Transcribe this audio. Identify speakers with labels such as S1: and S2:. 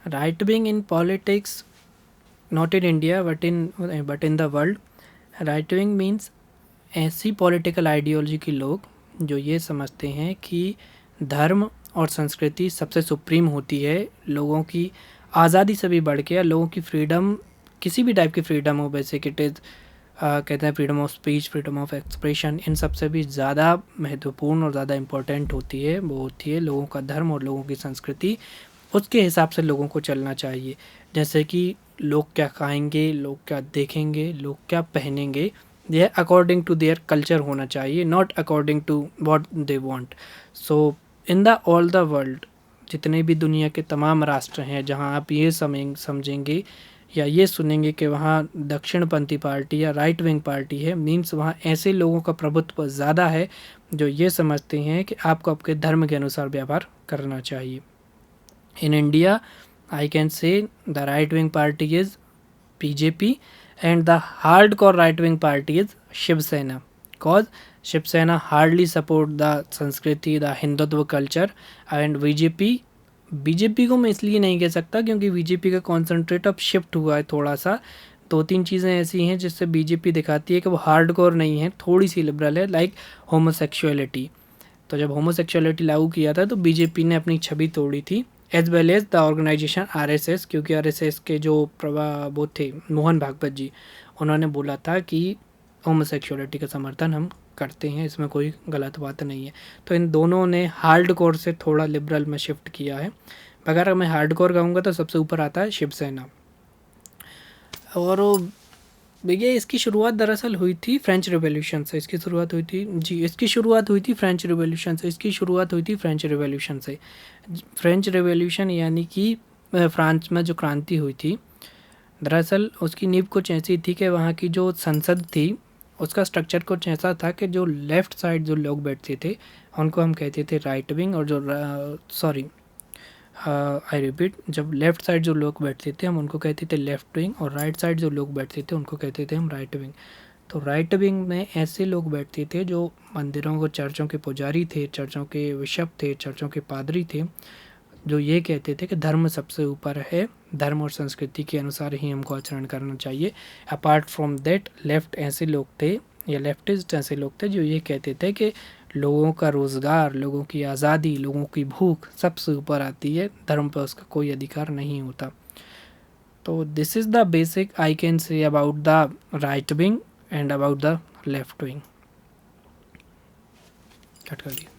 S1: Right wing in politics, not in India but in the world. Right wing means ऐसी political ideology के लोग जो ये समझते हैं कि धर्म और संस्कृति सबसे सुप्रीम होती है, लोगों की आज़ादी से भी बढ़ के, लोगों की फ्रीडम, किसी भी टाइप की फ्रीडम हो, बेसिक इट इज़ कहते हैं freedom of speech, freedom of expression, इन सबसे भी ज़्यादा महत्वपूर्ण और ज़्यादा इम्पोर्टेंट होती है वो होती है लोगों का धर्म और लोगों की संस्कृति। उसके हिसाब से लोगों को चलना चाहिए, जैसे कि लोग क्या खाएंगे, लोग क्या देखेंगे, लोग क्या पहनेंगे, यह अकॉर्डिंग टू देयर कल्चर होना चाहिए, not according to what they want. So in the all the world, जितने भी दुनिया के तमाम राष्ट्र हैं जहां आप ये समझेंगे या ये सुनेंगे कि वहाँ दक्षिणपंथी पार्टी या राइट विंग पार्टी है, मीन्स वहाँ ऐसे लोगों का प्रभुत्व ज़्यादा है जो ये समझते हैं कि आपको आपके धर्म के अनुसार व्यवहार करना चाहिए। In India I can say the right wing party is BJP and the hardcore right wing party is Shiv Sena, cause Shiv Sena hardly support the Sanskriti, the Hindutva culture, and BJP को मैं इसलिए नहीं कह सकता क्योंकि BJP का concentrate अब shift हुआ है थोड़ा सा। दो तीन चीज़ें ऐसी हैं जिससे बीजेपी दिखाती है कि वो हार्डकोर नहीं है, थोड़ी सी लिबरल है, लाइक होमोसेक्सुअलिटी। तो जब होमोसेक्सुअलिटी लागू किया था तो बीजेपी ने अपनी छवि तोड़ी थी, as well as the organisation RSS, क्योंकि आरएसएस के जो वो थे मोहन भागवत जी, उन्होंने बोला था कि होमोसेक्सुअलिटी का समर्थन हम करते हैं, इसमें कोई गलत बात नहीं है। तो इन दोनों ने हार्ड कोर से थोड़ा लिबरल में शिफ्ट किया है। अगर मैं हार्ड कोर कहूँगा तो सबसे ऊपर आता है शिवसेना। और भैया इसकी शुरुआत दरअसल हुई थी फ्रेंच रिवॉल्यूशन से, इसकी शुरुआत हुई थी जी, इसकी शुरुआत हुई थी फ्रेंच रिवॉल्यूशन से, इसकी शुरुआत हुई थी फ्रेंच रिवॉल्यूशन से। फ्रेंच रिवॉल्यूशन यानी कि फ्रांस में जो क्रांति हुई थी, दरअसल उसकी नींव कुछ ऐसी थी कि वहाँ की जो संसद थी उसका स्ट्रक्चर कुछ ऐसा था कि जो लेफ़्ट साइड जो लोग बैठते थे उनको हम कहते थे राइट विंग, और जो आई रिपीट, जब लेफ़्ट साइड जो लोग बैठते थे हम उनको कहते थे लेफ़्ट विंग, और राइट साइड जो लोग बैठते थे उनको कहते थे हम राइट विंग। तो राइट विंग में ऐसे लोग बैठते थे जो मंदिरों को, चर्चों के पुजारी थे, चर्चों के बिशप थे, चर्चों के पादरी थे, जो ये कहते थे कि धर्म सबसे ऊपर है, धर्म और संस्कृति के अनुसार ही हमको आचरण करना चाहिए। अपार्ट फ्रॉम दैट लेफ़्ट ऐसे लोग थे या लेफ्टिस्ट ऐसे लोग थे जो ये कहते थे कि लोगों का रोज़गार, लोगों की आज़ादी, लोगों की भूख सबसे ऊपर आती है, धर्म पर उसका कोई अधिकार नहीं होता। तो this is the basic I can say about the right wing and about the left wing. Cut कर दिया।